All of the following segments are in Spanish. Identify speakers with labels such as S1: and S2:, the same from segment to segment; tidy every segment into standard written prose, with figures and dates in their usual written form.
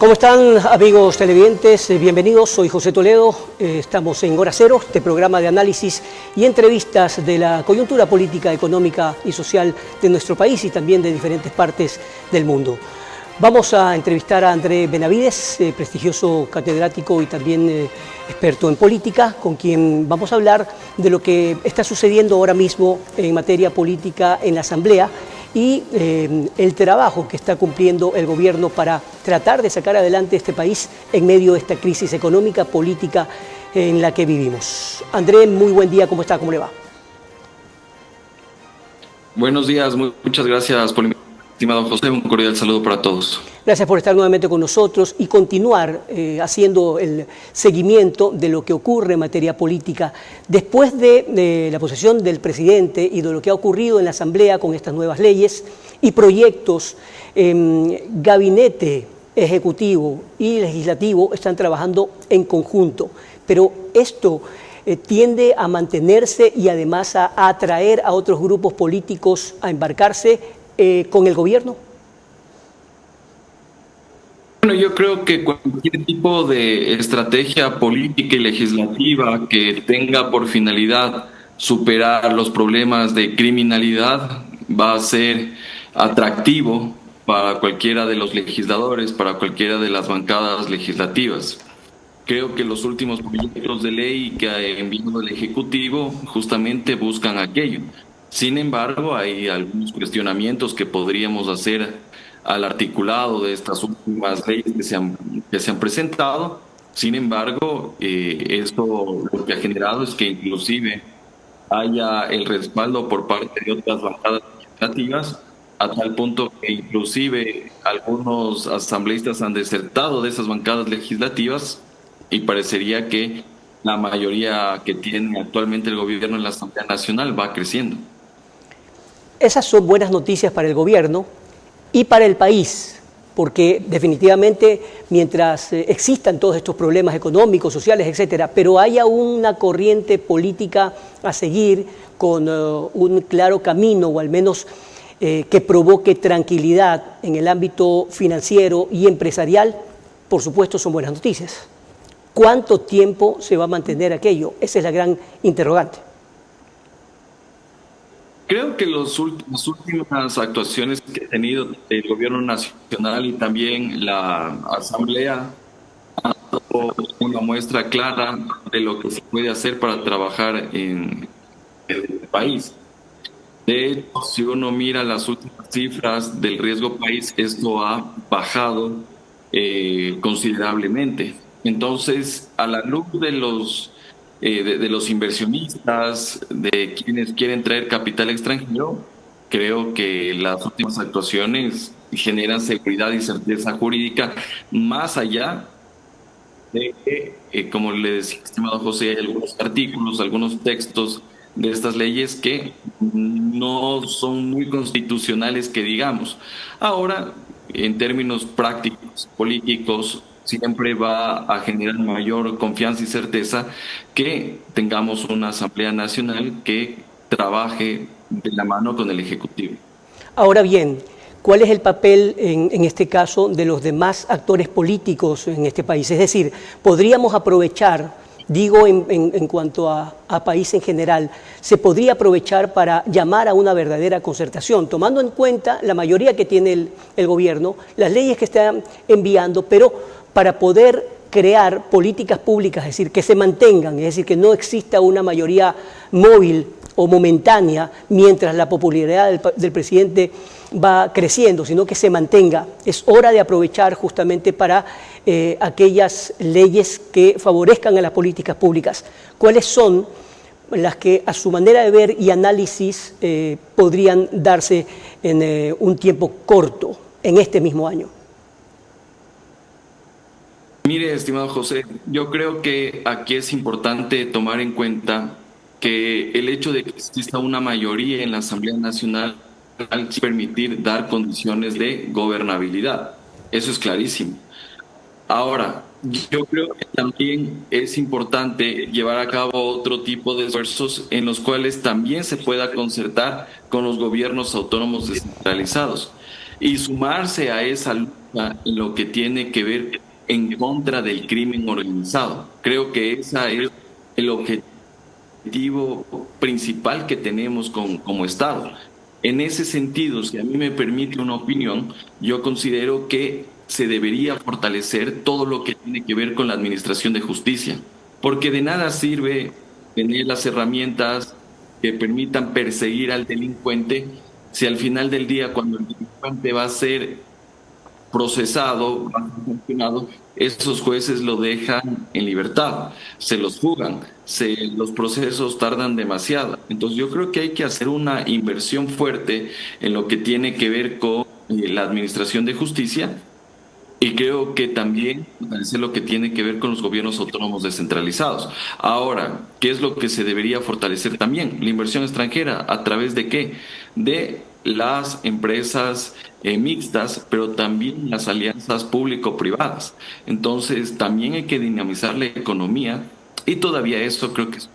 S1: ¿Cómo están, amigos televidentes? Bienvenidos, soy José Toledo. Estamos en Hora Cero, este programa de análisis y entrevistas de la coyuntura política, económica y social de nuestro país y también de diferentes partes del mundo. Vamos a entrevistar a André Benavides, prestigioso catedrático y también experto en política, con quien vamos a hablar de lo que está sucediendo ahora mismo en materia política en la Asamblea y el trabajo que está cumpliendo el gobierno para tratar de sacar adelante este país en medio de esta crisis económica, política en la que vivimos. André, muy buen día, ¿cómo está? ¿Cómo le va?
S2: Buenos días, muchas gracias por la invitación, estimado José, un cordial saludo para todos.
S1: Gracias por estar nuevamente con nosotros y continuar haciendo el seguimiento de lo que ocurre en materia política después de la posesión del presidente y de lo que ha ocurrido en la Asamblea con estas nuevas leyes y proyectos. Gabinete Ejecutivo y Legislativo están trabajando en conjunto, pero esto tiende a mantenerse y además a atraer a otros grupos políticos a embarcarse con el gobierno.
S2: Bueno, yo creo que cualquier tipo de estrategia política y legislativa que tenga por finalidad superar los problemas de criminalidad va a ser atractivo para cualquiera de los legisladores, para cualquiera de las bancadas legislativas. Creo que los últimos proyectos de ley que ha enviado el Ejecutivo justamente buscan aquello. Sin embargo, hay algunos cuestionamientos que podríamos hacer al articulado de estas últimas leyes que se han presentado. Sin embargo, esto lo que ha generado es que inclusive haya el respaldo por parte de otras bancadas legislativas, a tal punto que inclusive algunos asambleístas han desertado de esas bancadas legislativas y parecería que la mayoría que tiene actualmente el gobierno en la Asamblea Nacional va creciendo.
S1: Esas son buenas noticias para el gobierno y para el país, porque definitivamente mientras existan todos estos problemas económicos, sociales, etcétera, pero haya una corriente política a seguir con un claro camino o al menos que provoque tranquilidad en el ámbito financiero y empresarial, por supuesto son buenas noticias. ¿Cuánto tiempo se va a mantener aquello? Esa es la gran interrogante.
S2: Creo que las últimas actuaciones que ha tenido el gobierno nacional y también la Asamblea han dado una muestra clara de lo que se puede hacer para trabajar en el país. De hecho, si uno mira las últimas cifras del riesgo país, esto ha bajado considerablemente. Entonces, a la luz de los inversionistas, de quienes quieren traer capital extranjero, creo que las últimas actuaciones generan seguridad y certeza jurídica más allá de que, como le decía, estimado José, hay algunos artículos, algunos textos de estas leyes que no son muy constitucionales, que digamos. Ahora, en términos prácticos, políticos, siempre va a generar mayor confianza y certeza que tengamos una Asamblea Nacional que trabaje de la mano con el Ejecutivo.
S1: Ahora bien, ¿cuál es el papel en este caso de los demás actores políticos en este país? Es decir, podríamos aprovechar, digo en cuanto a país en general, se podría aprovechar para llamar a una verdadera concertación, tomando en cuenta la mayoría que tiene el gobierno, las leyes que están enviando, pero para poder crear políticas públicas, es decir, que se mantengan, es decir, que no exista una mayoría móvil o momentánea mientras la popularidad del presidente va creciendo, sino que se mantenga. Es hora de aprovechar justamente para aquellas leyes que favorezcan a las políticas públicas. ¿Cuáles son las que a su manera de ver y análisis podrían darse en un tiempo corto, en este mismo año?
S2: Mire, estimado José, yo creo que aquí es importante tomar en cuenta que el hecho de que exista una mayoría en la Asamblea Nacional al permitir dar condiciones de gobernabilidad. Eso es clarísimo. Ahora, yo creo que también es importante llevar a cabo otro tipo de esfuerzos en los cuales también se pueda concertar con los gobiernos autónomos descentralizados y sumarse a esa lucha en lo que tiene que ver en contra del crimen organizado. Creo que ese es el objetivo principal que tenemos como Estado. En ese sentido, si a mí me permite una opinión, yo considero que se debería fortalecer todo lo que tiene que ver con la administración de justicia, porque de nada sirve tener las herramientas que permitan perseguir al delincuente si al final del día, cuando el delincuente va a ser procesado, sancionado, esos jueces lo dejan en libertad, se los fugan, los procesos tardan demasiado. Entonces yo creo que hay que hacer una inversión fuerte en lo que tiene que ver con la administración de justicia y creo que también es lo que tiene que ver con los gobiernos autónomos descentralizados. Ahora, ¿qué es lo que se debería fortalecer también? La inversión extranjera, ¿a través de qué? De las empresas mixtas, pero también las alianzas público-privadas. Entonces, también hay que dinamizar la economía y todavía eso creo que son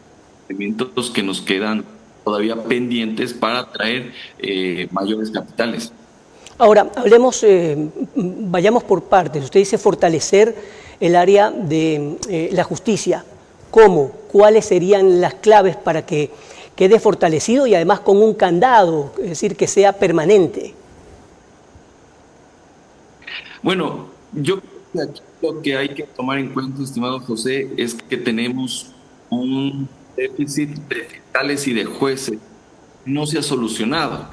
S2: elementos que nos quedan todavía pendientes para atraer mayores capitales.
S1: Ahora, hablemos, vayamos por partes. Usted dice fortalecer el área de la justicia. ¿Cómo? ¿Cuáles serían las claves para que quede fortalecido y además con un candado, es decir, que sea permanente?
S2: Bueno, yo creo que aquí lo que hay que tomar en cuenta, estimado José, es que tenemos un déficit de fiscales y de jueces que no se ha solucionado.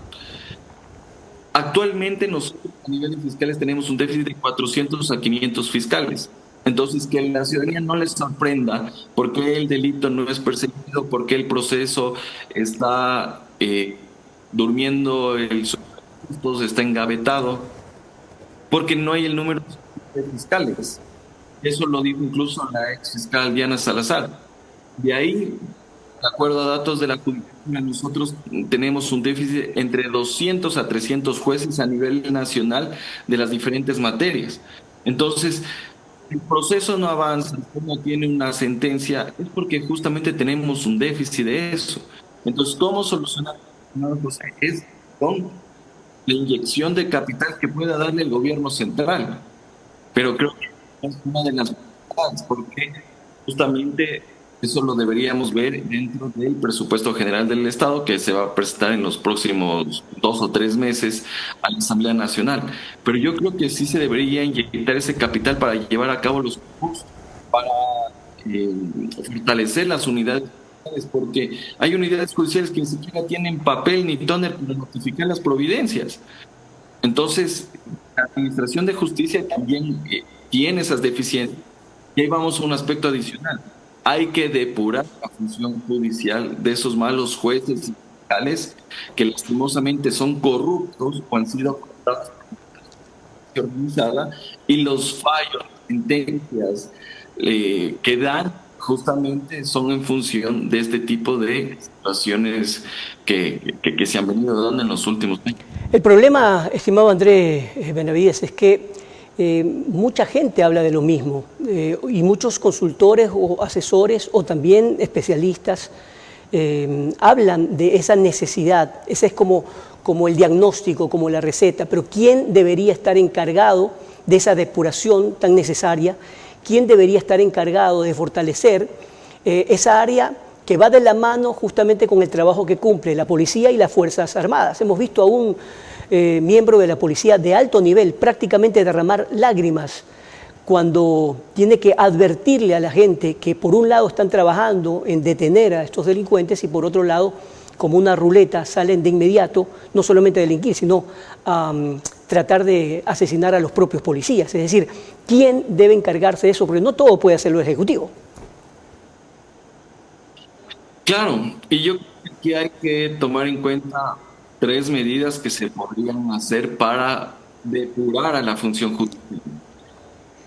S2: Actualmente nosotros a nivel de fiscales tenemos un déficit de 400 a 500 fiscales. Entonces, que a la ciudadanía no les sorprenda por qué el delito no es perseguido, por qué el proceso está durmiendo, el supuesto está engavetado, porque no hay el número de fiscales. Eso lo dijo incluso la ex fiscal Diana Salazar. De ahí, de acuerdo a datos de la Judicatura, nosotros tenemos un déficit entre 200 a 300 jueces a nivel nacional de las diferentes materias. Entonces, el proceso no avanza, no tiene una sentencia, es porque justamente tenemos un déficit de eso. Entonces, ¿cómo solucionar? Es con la inyección de capital que pueda darle el gobierno central. Pero creo que es una de las prioridades, porque justamente eso lo deberíamos ver dentro del presupuesto general del Estado que se va a presentar en los próximos 2 o 3 meses a la Asamblea Nacional. Pero yo creo que sí se debería inyectar ese capital para llevar a cabo los cursos, para fortalecer las unidades judiciales, porque hay unidades judiciales que ni siquiera tienen papel ni tóner para notificar las providencias. Entonces, la Administración de Justicia también tiene esas deficiencias. Y ahí vamos a un aspecto adicional. Hay que depurar la función judicial de esos malos jueces y fiscales que lastimosamente son corruptos o han sido cortados por la organizada, y los fallos, sentencias que dan justamente son en función de este tipo de situaciones que se han venido dando en los últimos años.
S1: El problema, estimado Andrés Benavides, es que mucha gente habla de lo mismo y muchos consultores o asesores o también especialistas hablan de esa necesidad. Ese es como el diagnóstico, como la receta, pero ¿quién debería estar encargado de esa depuración tan necesaria? ¿Quién debería estar encargado de fortalecer esa área que va de la mano justamente con el trabajo que cumple la policía y las Fuerzas Armadas? Hemos visto a un miembro de la policía de alto nivel prácticamente derramar lágrimas cuando tiene que advertirle a la gente que por un lado están trabajando en detener a estos delincuentes y por otro lado, como una ruleta, salen de inmediato, no solamente a delinquir, sino a tratar de asesinar a los propios policías. Es decir, ¿quién debe encargarse de eso? Porque no todo puede hacerlo el Ejecutivo.
S2: Claro, y yo creo que hay que tomar en cuenta 3 medidas que se podrían hacer para depurar a la función judicial.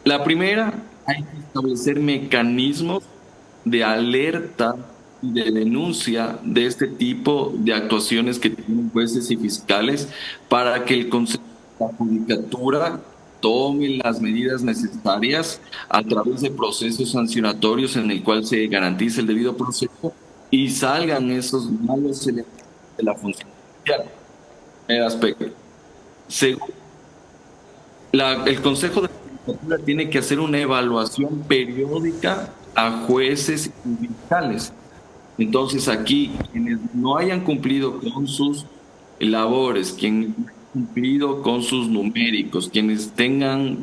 S2: La primera, hay que establecer mecanismos de alerta y de denuncia de este tipo de actuaciones que tienen jueces y fiscales para que el Consejo de la Judicatura tome las medidas necesarias a través de procesos sancionatorios en el cual se garantice el debido proceso y salgan esos malos elementos de la función judicial. El aspecto. Segundo, El Consejo de la Judicatura tiene que hacer una evaluación periódica a jueces y fiscales. Entonces aquí, quienes no hayan cumplido con sus labores, quienes no hayan cumplido con sus numéricos, quienes tengan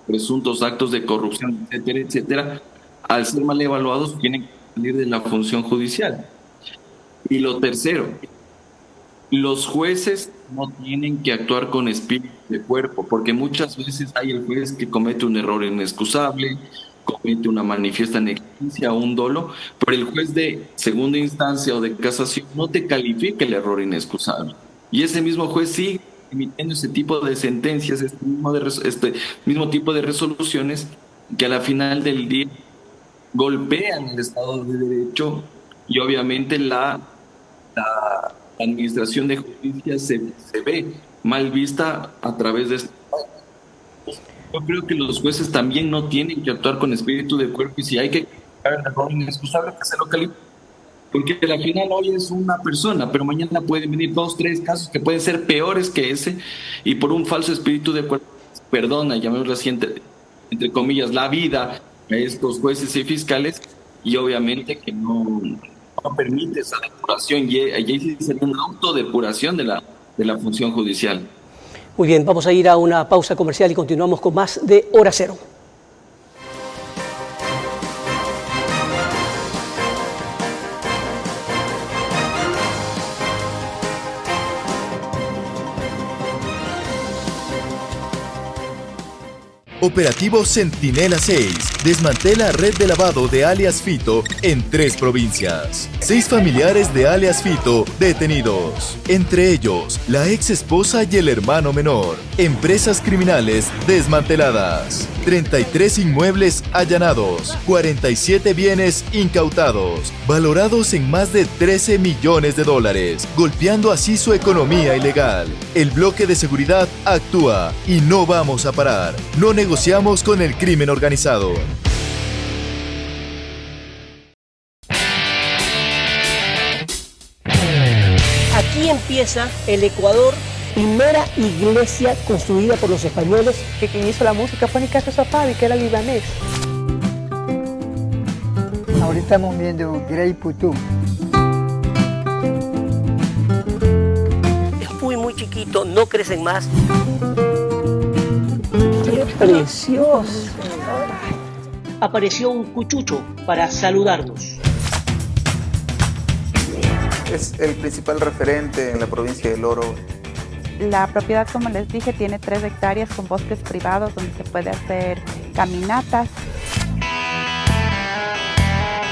S2: presuntos actos de corrupción, etcétera, etcétera, al ser mal evaluados tienen que salir de la función judicial. Y lo tercero, los jueces no tienen que actuar con espíritu de cuerpo, porque muchas veces hay el juez que comete un error inexcusable, comete una manifiesta negligencia o un dolo, pero el juez de segunda instancia o de casación no te califica el error inexcusable. Y ese mismo juez sigue emitiendo ese tipo de sentencias, este mismo tipo de resoluciones que a la final del día golpean el Estado de Derecho y obviamente la administración de justicia se ve mal vista a través de esto. Yo creo que los jueces también no tienen que actuar con espíritu de cuerpo y si hay que calificar el error inexcusable que se lo califique. Porque al final hoy es una persona, pero mañana pueden venir 2, 3 casos que pueden ser peores que ese y por un falso espíritu de cuerpo perdona, llamémoslo así, entre comillas, la vida a estos jueces y fiscales y obviamente que no permite esa depuración y allí sería una autodepuración de la función judicial.
S1: Muy bien, vamos a ir a una pausa comercial y continuamos con más de Hora Cero.
S3: Operativo Centinela 6 desmantela red de lavado de alias Fito en 3 provincias. 6 familiares de alias Fito detenidos. Entre ellos, la ex esposa y el hermano menor. Empresas criminales desmanteladas. 33 inmuebles allanados. 47 bienes incautados. Valorados en más de 13 millones de dólares. Golpeando así su economía ilegal. El bloque de seguridad actúa y no vamos a parar. No negociamos con el crimen organizado.
S1: Aquí empieza el Ecuador, primera iglesia construida por los españoles.
S4: Que quien hizo la música fue Nicasio Safadi, que era libanés.
S5: Ahorita estamos viendo Grey Putum.
S1: Es muy chiquito, no crecen más. ¡Qué precioso! Apareció un cuchucho para saludarnos.
S6: Es el principal referente en la provincia del Oro.
S7: La propiedad, como les dije, tiene 3 hectáreas con bosques privados donde se puede hacer caminatas.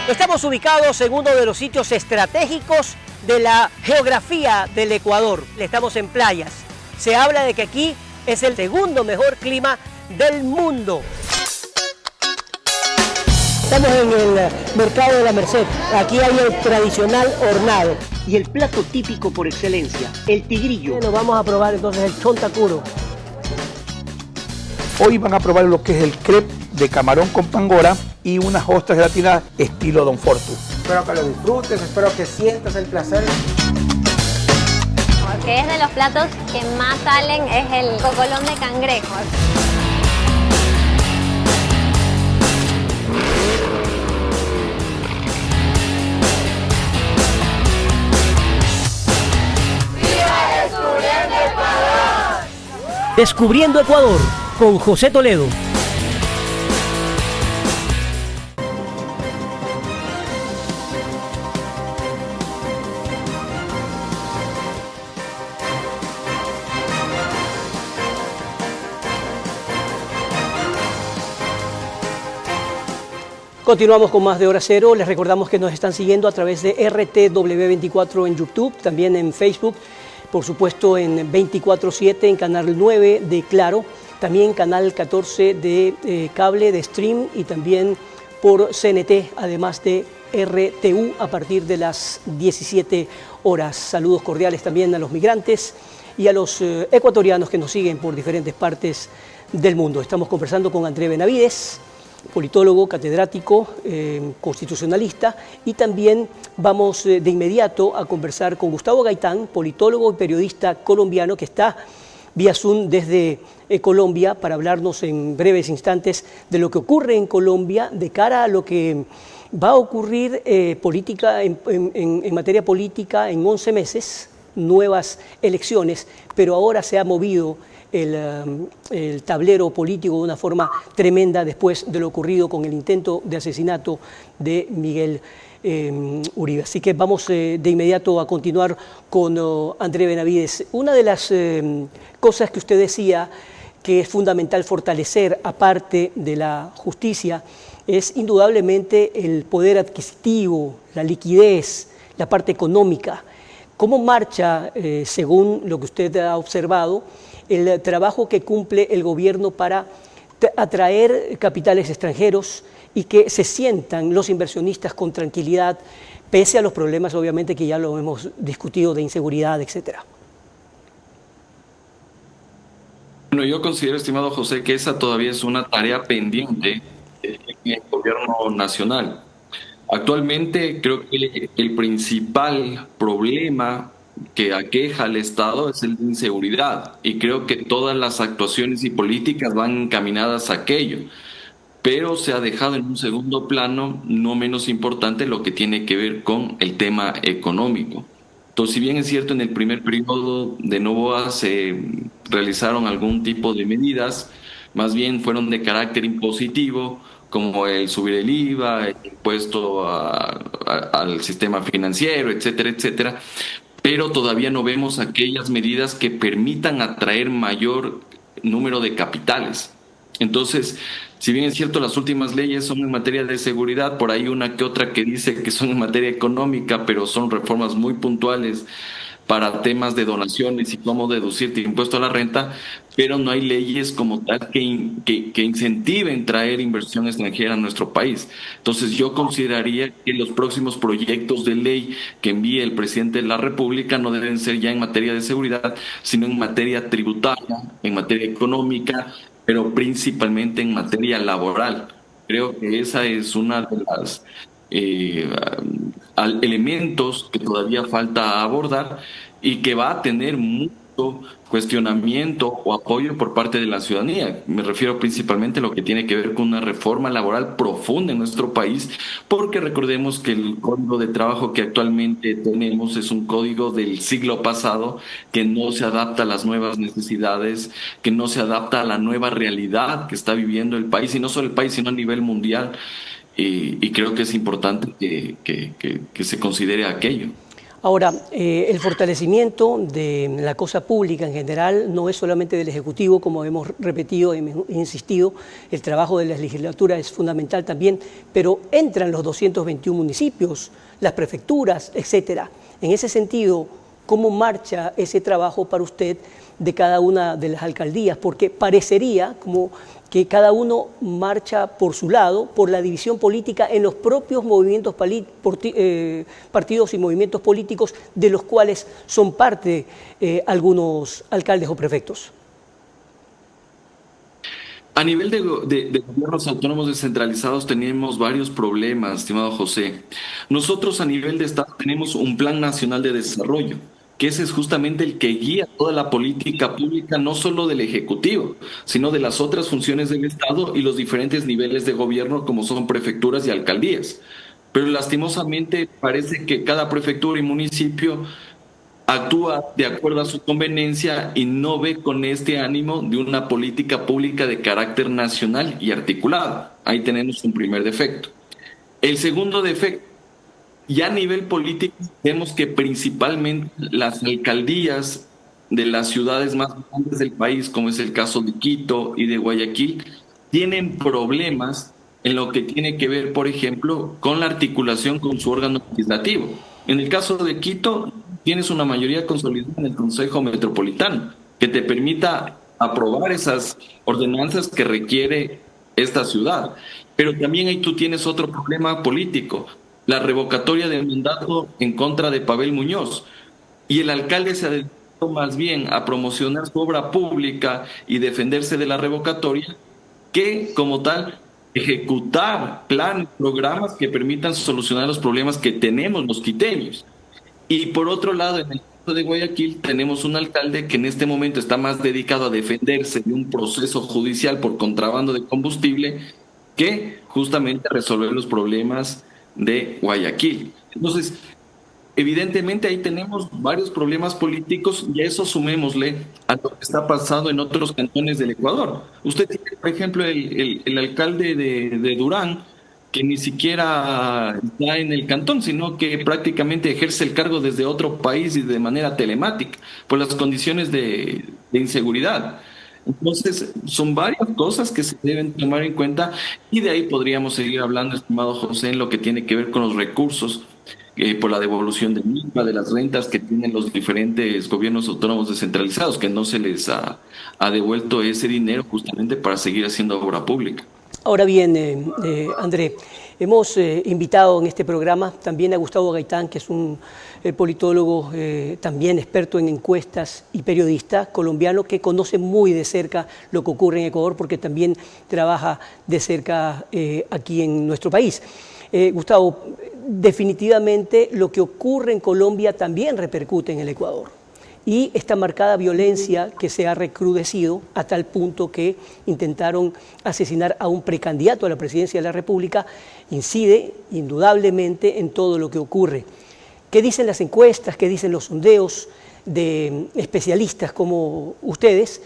S1: Estamos ubicados en uno de los sitios estratégicos de la geografía del Ecuador. Estamos en playas. Se habla de que aquí es el segundo mejor clima del mundo. Estamos en el mercado de la Merced. Aquí hay el tradicional hornado y el plato típico por excelencia, el tigrillo. Nos vamos a probar entonces el chontacuro.
S8: Hoy van a probar lo que es el crepe de camarón con pangora y unas ostras gelatinas estilo Don Fortu.
S9: Espero que lo disfrutes, espero que sientas el placer.
S10: Porque es de los platos que más salen es el cocolón de cangrejo.
S1: Descubriendo Ecuador con José Toledo. Continuamos con más de Hora Cero. Les recordamos que nos están siguiendo a través de RTW24 en YouTube, también en Facebook, por supuesto en 24/7 en Canal 9 de Claro, también Canal 14 de cable, de stream y también por CNT, además de RTU a partir de las 17 horas. Saludos cordiales también a los migrantes y a los ecuatorianos que nos siguen por diferentes partes del mundo. Estamos conversando con André Benavides, politólogo, catedrático, constitucionalista, y también vamos de inmediato a conversar con Gustavo Gaitán, politólogo y periodista colombiano que está vía Zoom desde Colombia para hablarnos en breves instantes de lo que ocurre en Colombia de cara a lo que va a ocurrir en materia política en 11 meses, nuevas elecciones, pero ahora se ha movido el tablero político de una forma tremenda después de lo ocurrido con el intento de asesinato de Miguel Uribe. Así que vamos de inmediato a continuar con André Benavides. Una de las cosas que usted decía que es fundamental fortalecer, aparte de la justicia, es indudablemente el poder adquisitivo, la liquidez, la parte económica. ¿Cómo marcha, según lo que usted ha observado, el trabajo que cumple el gobierno para atraer capitales extranjeros y que se sientan los inversionistas con tranquilidad, pese a los problemas, obviamente, que ya lo hemos discutido, de inseguridad, etcétera?
S2: Bueno, yo considero, estimado José, que esa todavía es una tarea pendiente en el gobierno nacional. Actualmente creo que el principal problema que aqueja al Estado es el de inseguridad, y creo que todas las actuaciones y políticas van encaminadas a aquello, pero se ha dejado en un segundo plano, no menos importante, lo que tiene que ver con el tema económico. Entonces, si bien es cierto, en el primer periodo de Noboa se realizaron algún tipo de medidas, más bien fueron de carácter impositivo, como el subir el IVA, el impuesto al sistema financiero, etcétera, etcétera, pero todavía no vemos aquellas medidas que permitan atraer mayor número de capitales. Entonces, si bien es cierto, las últimas leyes son en materia de seguridad, por ahí una que otra que dice que son en materia económica, pero son reformas muy puntuales para temas de donaciones y cómo deducirte impuesto a la renta, pero no hay leyes como tal que incentiven traer inversión extranjera a nuestro país. Entonces yo consideraría que los próximos proyectos de ley que envíe el presidente de la República no deben ser ya en materia de seguridad, sino en materia tributaria, en materia económica, pero principalmente en materia laboral. Creo que esa es una de las elementos que todavía falta abordar y que va a tener mucho cuestionamiento o apoyo por parte de la ciudadanía. Me refiero principalmente a lo que tiene que ver con una reforma laboral profunda en nuestro país, porque recordemos que el código de trabajo que actualmente tenemos es un código del siglo pasado que no se adapta a las nuevas necesidades, que no se adapta a la nueva realidad que está viviendo el país, y no solo el país, sino a nivel mundial. Y creo que es importante que se considere aquello.
S1: Ahora, el fortalecimiento de la cosa pública en general no es solamente del Ejecutivo, como hemos repetido e insistido, el trabajo de la legislatura es fundamental también, pero entran los 221 municipios, las prefecturas, etcétera. En ese sentido, ¿cómo marcha ese trabajo para usted de cada una de las alcaldías? Porque parecería como que cada uno marcha por su lado, por la división política en los propios movimientos partidos y movimientos políticos de los cuales son parte algunos alcaldes o prefectos.
S2: A nivel de gobiernos autónomos descentralizados tenemos varios problemas, estimado José. Nosotros a nivel de Estado tenemos un Plan Nacional de Desarrollo, que ese es justamente el que guía toda la política pública, no solo del Ejecutivo, sino de las otras funciones del Estado y los diferentes niveles de gobierno, como son prefecturas y alcaldías. Pero lastimosamente parece que cada prefectura y municipio actúa de acuerdo a su conveniencia y no ve con este ánimo de una política pública de carácter nacional y articulada. Ahí tenemos un primer defecto. El segundo defecto: ya a nivel político vemos que principalmente las alcaldías de las ciudades más grandes del país, como es el caso de Quito y de Guayaquil, tienen problemas en lo que tiene que ver, por ejemplo, con la articulación con su órgano legislativo. En el caso de Quito, tienes una mayoría consolidada en el Consejo Metropolitano que te permita aprobar esas ordenanzas que requiere esta ciudad. Pero también ahí tú tienes otro problema político: la revocatoria del mandato en contra de Pavel Muñoz. Y el alcalde se ha dedicado más bien a promocionar su obra pública y defenderse de la revocatoria que, como tal, ejecutar planes, programas que permitan solucionar los problemas que tenemos los quiteños. Y por otro lado, en el de Guayaquil tenemos un alcalde que en este momento está más dedicado a defenderse de un proceso judicial por contrabando de combustible que justamente a resolver los problemas de Guayaquil. Entonces, evidentemente ahí tenemos varios problemas políticos y a eso sumémosle a lo que está pasando en otros cantones del Ecuador. Usted tiene, por ejemplo, el alcalde de Durán, que ni siquiera está en el cantón, sino que prácticamente ejerce el cargo desde otro país y de manera telemática, por las condiciones de inseguridad. Entonces, son varias cosas que se deben tomar en cuenta y de ahí podríamos seguir hablando, estimado José, en lo que tiene que ver con los recursos por la devolución del IVA, de las rentas que tienen los diferentes gobiernos autónomos descentralizados, que no se les ha devuelto ese dinero justamente para seguir haciendo obra pública.
S1: Ahora bien, André, hemos invitado en este programa también a Gustavo Gaitán, que es un politólogo también experto en encuestas y periodista colombiano que conoce muy de cerca lo que ocurre en Ecuador porque también trabaja de cerca aquí en nuestro país. Gustavo, definitivamente lo que ocurre en Colombia también repercute en el Ecuador. Y esta marcada violencia que se ha recrudecido a tal punto que intentaron asesinar a un precandidato a la presidencia de la República incide indudablemente en todo lo que ocurre. ¿Qué dicen las encuestas? ¿Qué dicen los sondeos de especialistas como ustedes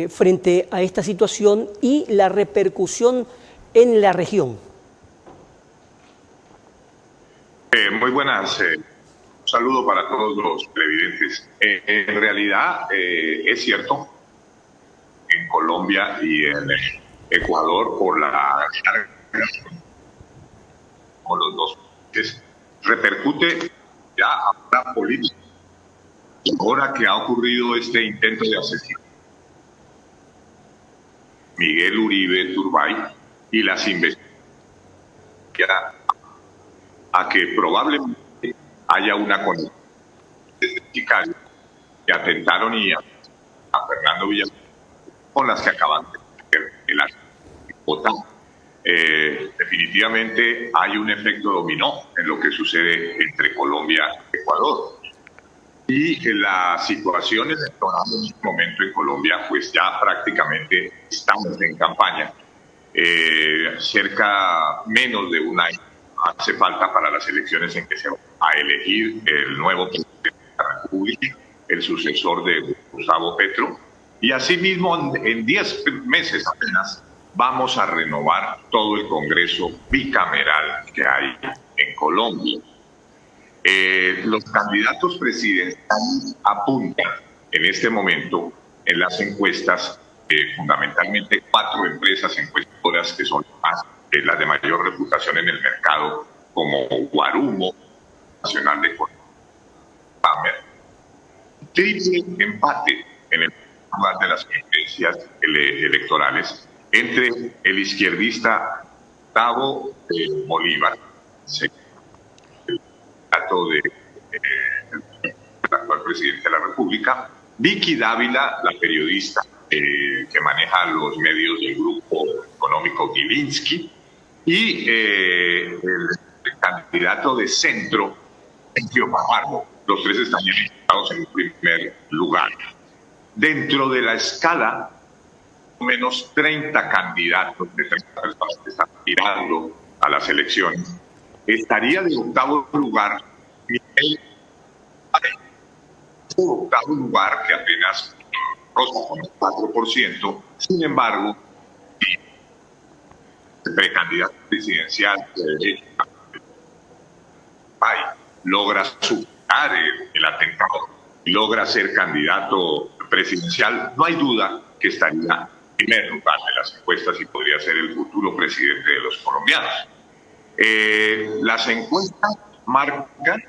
S1: frente a esta situación y la repercusión en la región?
S11: Muy buenas. Un saludo para todos los televidentes. En realidad, es cierto, en Colombia y en Ecuador, por la con los dos países, repercute ya a la política. Ahora que ha ocurrido este intento de asesinato, Miguel Uribe Turbay y las investigaciones a que probablemente haya una conexión desde Chicago que atentaron a Fernando Villalobos con las que acaban de ver el Bogotá. Definitivamente hay un efecto dominó en lo que sucede entre Colombia y Ecuador. Y la situación electoral en este momento en Colombia, pues ya prácticamente estamos en campaña. Menos de un año hace falta para las elecciones en que se va a elegir el nuevo presidente de la República, el sucesor de Gustavo Petro, y asimismo en 10 meses apenas vamos a renovar todo el Congreso bicameral que hay en Colombia. Los candidatos presidenciales apuntan en este momento en las encuestas, fundamentalmente 4 empresas encuestadoras que son las de mayor reputación en el mercado, como Guarumo, Nacional de Colombia, triple empate en el lugar de las preferencias electorales entre el izquierdista Gustavo Bolívar, el candidato del actual presidente de la República, Vicky Dávila, la periodista que maneja los medios del grupo económico Gilinski, y el candidato de centro, Sergio Fajardo. Los 3 están registrados en primer lugar. Dentro de la escala, menos 30 candidatos de 30 personas que están tirando a las elecciones. Estaría de octavo lugar Miguel, octavo lugar que apenas roza con el 4%. Sin embargo, el precandidato presidencial logra superar el atentado, logra ser candidato presidencial, no hay duda que estaría en primer lugar de las encuestas y podría ser el futuro presidente de los colombianos. Las encuestas marcan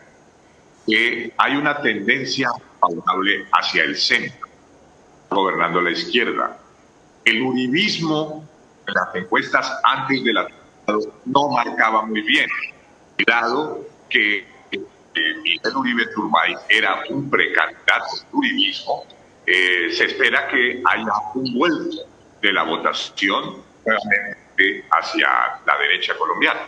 S11: que hay una tendencia favorable hacia el centro, gobernando la izquierda. El uribismo en las encuestas antes del atentado no marcaba muy bien, dado que Miguel Uribe Turbay era un precandidato del uribismo. Se espera que haya un vuelco de la votación nuevamente hacia la derecha colombiana.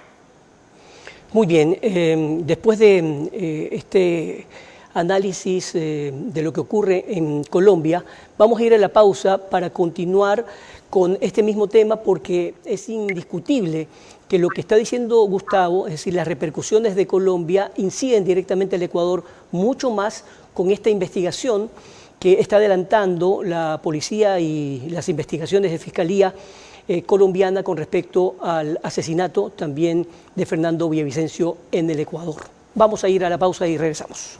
S1: Muy bien, después de este análisis de lo que ocurre en Colombia. Vamos a ir a la pausa para continuar con este mismo tema porque es indiscutible que lo que está diciendo Gustavo, es decir, las repercusiones de Colombia inciden directamente al Ecuador mucho más con esta investigación que está adelantando la policía y las investigaciones de Fiscalía colombiana con respecto al asesinato también de Fernando Villavicencio en el Ecuador. Vamos a ir a la pausa y regresamos.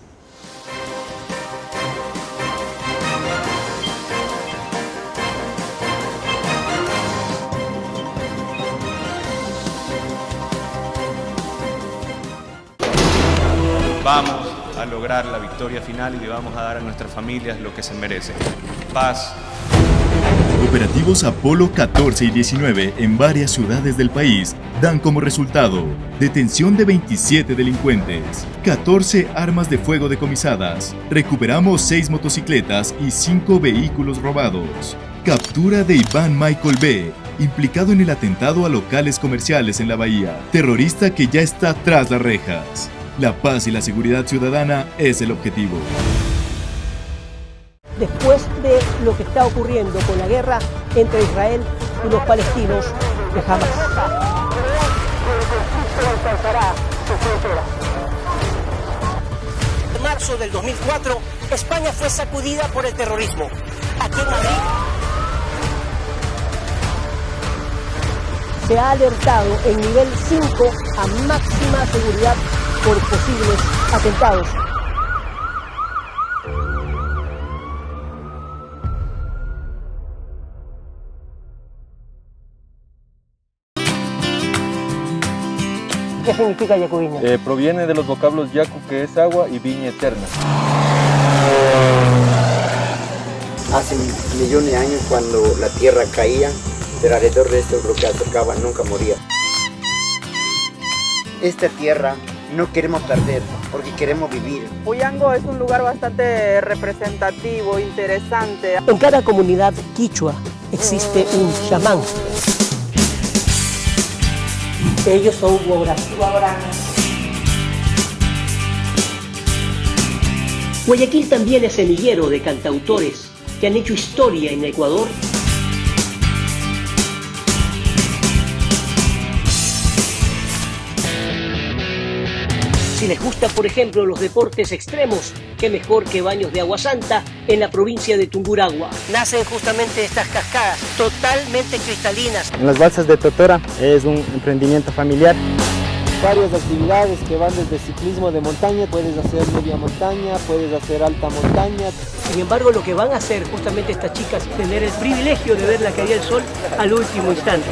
S12: Vamos a lograr la victoria final y le vamos a dar a nuestras familias lo que se merecen. Paz.
S3: Operativos Apolo 14 y 19 en varias ciudades del país dan como resultado detención de 27 delincuentes, 14 armas de fuego decomisadas, recuperamos 6 motocicletas y 5 vehículos robados. Captura de Iván Michael B., implicado en el atentado a locales comerciales en la bahía, terrorista que ya está tras las rejas. La paz y la seguridad ciudadana es el objetivo.
S1: Después de lo que está ocurriendo con la guerra entre Israel y los palestinos de Hamas. En marzo del 2004, España fue sacudida por el terrorismo. Aquí en Madrid se ha alertado en nivel 5 a máxima seguridad por posibles atentados. ¿Qué significa Yacuviña?
S13: Proviene de los vocablos yacu, que es agua, y viña eterna.
S14: Hace millones de años, cuando la tierra caía, pero alrededor de esto lo que acercaba nunca moría. Esta tierra no queremos perder, porque queremos vivir.
S15: Puyango es un lugar bastante representativo, interesante.
S1: En cada comunidad quichua existe un chamán. Ellos son guaraníes. Guayaquil también es semillero de cantautores que han hecho historia en Ecuador. Si les gusta, por ejemplo, los deportes extremos, qué mejor que Baños de Agua Santa en la provincia de Tungurahua. Nacen justamente estas cascadas, totalmente cristalinas.
S16: En las balsas de Totora es un emprendimiento familiar. Varias actividades que van desde ciclismo de montaña, puedes hacer media montaña, puedes hacer alta montaña.
S1: Sin embargo, lo que van a hacer justamente estas chicas es tener el privilegio de ver la caída del sol al último instante.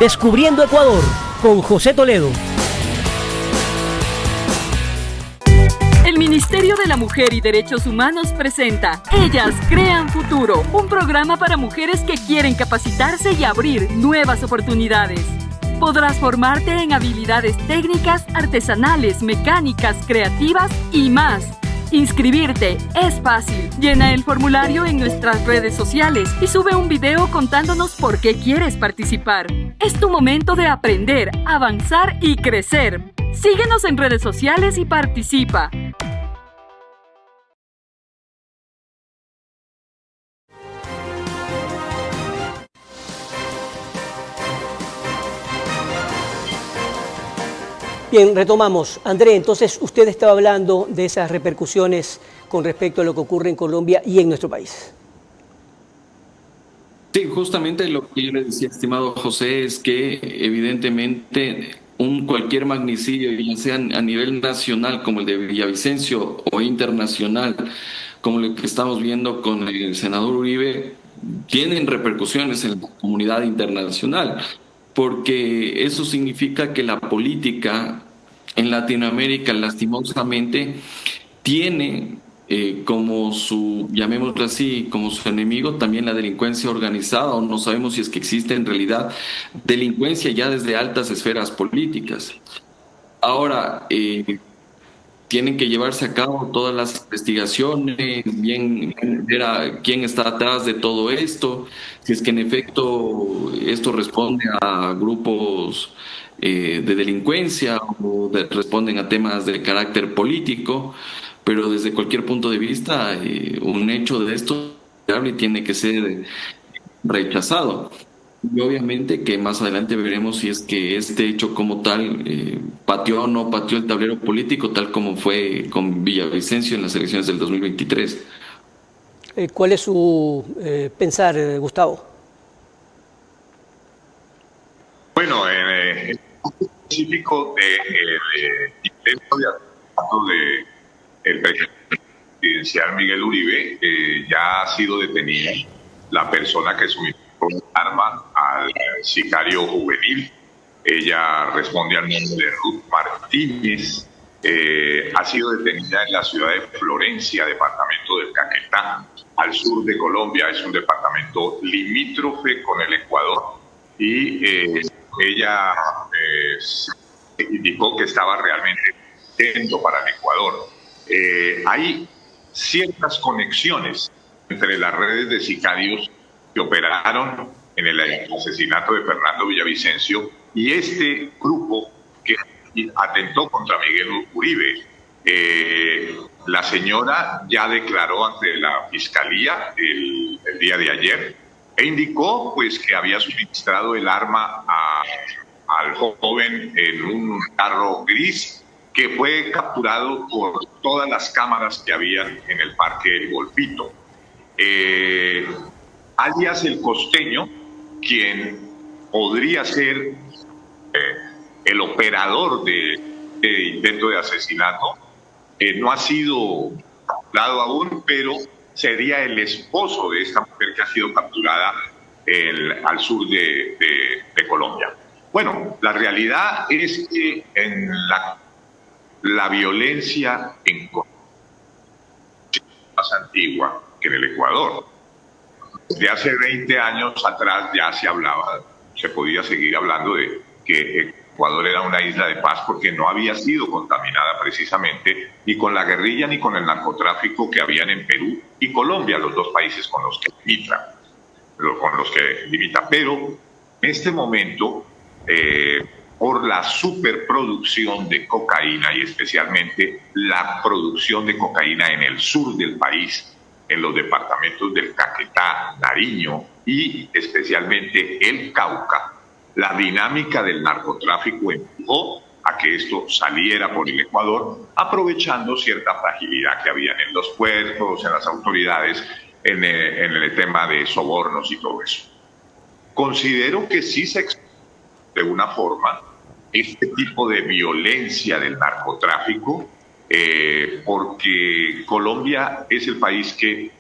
S1: Descubriendo Ecuador, con José Toledo.
S17: El Ministerio de la Mujer y Derechos Humanos presenta Ellas Crean Futuro, un programa para mujeres que quieren capacitarse y abrir nuevas oportunidades. Podrás formarte en habilidades técnicas, artesanales, mecánicas, creativas y más. Inscribirte es fácil. Llena el formulario en nuestras redes sociales y sube un video contándonos por qué quieres participar. Es tu momento de aprender, avanzar y crecer. Síguenos en redes sociales y participa.
S1: Bien, retomamos. André, entonces usted estaba hablando de esas repercusiones con respecto a lo que ocurre en Colombia y en nuestro país.
S2: Sí, justamente lo que yo le decía, estimado José, es que evidentemente cualquier magnicidio, ya sea a nivel nacional como el de Villavicencio o internacional, como lo que estamos viendo con el senador Uribe, tienen repercusiones en la comunidad internacional, porque eso significa que la política en Latinoamérica, lastimosamente, tiene como su, llamémoslo así, como su enemigo también la delincuencia organizada, o no sabemos si es que existe en realidad delincuencia ya desde altas esferas políticas. Ahora, tienen que llevarse a cabo todas las investigaciones, bien ver a quién está atrás de todo esto, si es que en efecto esto responde a grupos de delincuencia o responden a temas de carácter político, pero desde cualquier punto de vista un hecho de esto tiene que ser rechazado. Y obviamente que más adelante veremos si es que este hecho como tal pateó o no pateó el tablero político, tal como fue con Villavicencio en las elecciones del 2023.
S1: ¿Cuál es su pensar, Gustavo?
S11: Bueno, en el específico del intento de asesinato del presidente presidencial Miguel Uribe, ya ha sido detenida la persona que suministró un arma al sicario juvenil. Ella responde al nombre de Ruth Martínez. Ha sido detenida en la ciudad de Florencia, departamento del Caquetá, al sur de Colombia. Es un departamento limítrofe con el Ecuador. Y ella indicó que estaba realmente yendo para el Ecuador. Hay ciertas conexiones entre las redes de sicarios que operaron en el asesinato de Fernando Villavicencio y este grupo que atentó contra Miguel Uribe. La señora ya declaró ante la fiscalía el día de ayer e indicó pues que había suministrado el arma al joven en un carro gris que fue capturado por todas las cámaras que habían en el Parque El Golfito. Alias El Costeño, quien podría ser el operador de intento de asesinato, no ha sido capturado aún, pero sería el esposo de esta mujer que ha sido capturada al sur de Colombia. Bueno, la realidad es que en la violencia en Colombia es más antigua que en el Ecuador. Desde hace 20 años atrás ya se podía seguir hablando de que Ecuador era una isla de paz porque no había sido contaminada precisamente ni con la guerrilla ni con el narcotráfico que habían en Perú y Colombia, los dos países con los que limita. Pero en este momento, por la superproducción de cocaína y especialmente la producción de cocaína en el sur del país, en los departamentos del Caquetá, Nariño y especialmente el Cauca, la dinámica del narcotráfico empujó a que esto saliera por el Ecuador, aprovechando cierta fragilidad que había en los puertos, en las autoridades, en el tema de sobornos y todo eso. Considero que sí se explica de una forma este tipo de violencia del narcotráfico, porque Colombia es el país que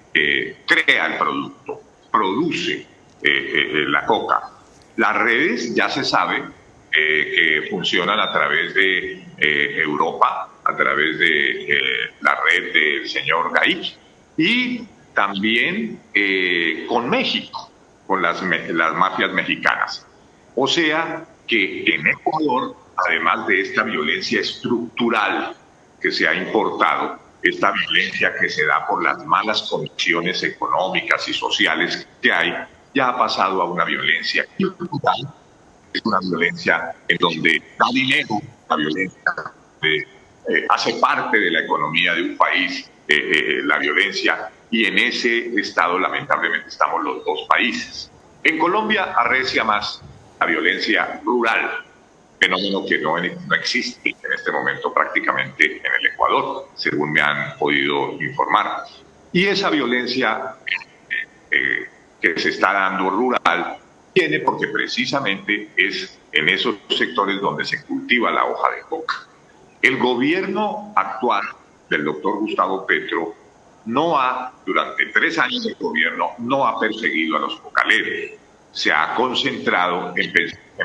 S11: crea el producto, produce la coca. Las redes ya se sabe que funcionan a través de Europa, a través de la red del señor Gaich y también con México, con las mafias mexicanas. O sea que en Ecuador, además de esta violencia estructural que se ha importado, esta violencia que se da por las malas condiciones económicas y sociales que hay, ya ha pasado a una violencia cultural. Es una violencia en donde da dinero, la violencia hace parte de la economía de un país, la violencia, y en ese estado lamentablemente estamos los dos países. En Colombia arrecia más la violencia rural, fenómeno que no existe en este momento prácticamente en el Ecuador, según me han podido informar. Y esa violencia que se está dando rural viene porque precisamente es en esos sectores donde se cultiva la hoja de coca. El gobierno actual del doctor Gustavo Petro durante 3 años de gobierno, no ha perseguido a los cocaleros. Se ha concentrado en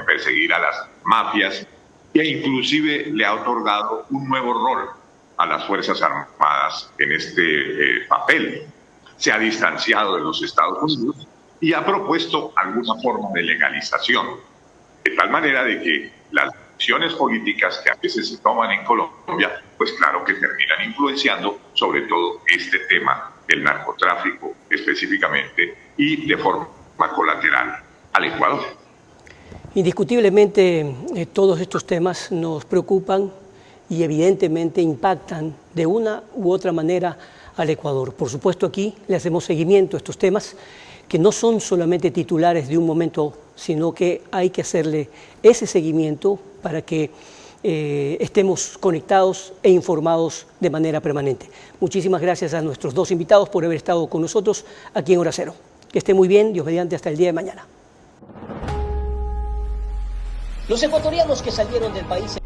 S11: perseguir a las mafias e inclusive le ha otorgado un nuevo rol a las Fuerzas Armadas en este papel. Se ha distanciado de los Estados Unidos y ha propuesto alguna forma de legalización, de tal manera de que las decisiones políticas que a veces se toman en Colombia, pues claro que terminan influenciando sobre todo este tema del narcotráfico específicamente y de forma colateral al Ecuador.
S1: Indiscutiblemente todos estos temas nos preocupan y evidentemente impactan de una u otra manera al Ecuador. Por supuesto, aquí le hacemos seguimiento a estos temas que no son solamente titulares de un momento, sino que hay que hacerle ese seguimiento para que estemos conectados e informados de manera permanente. Muchísimas gracias a nuestros dos invitados por haber estado con nosotros aquí en Hora Cero. Que esté muy bien, Dios mediante, hasta el día de mañana. Los ecuatorianos que salieron del país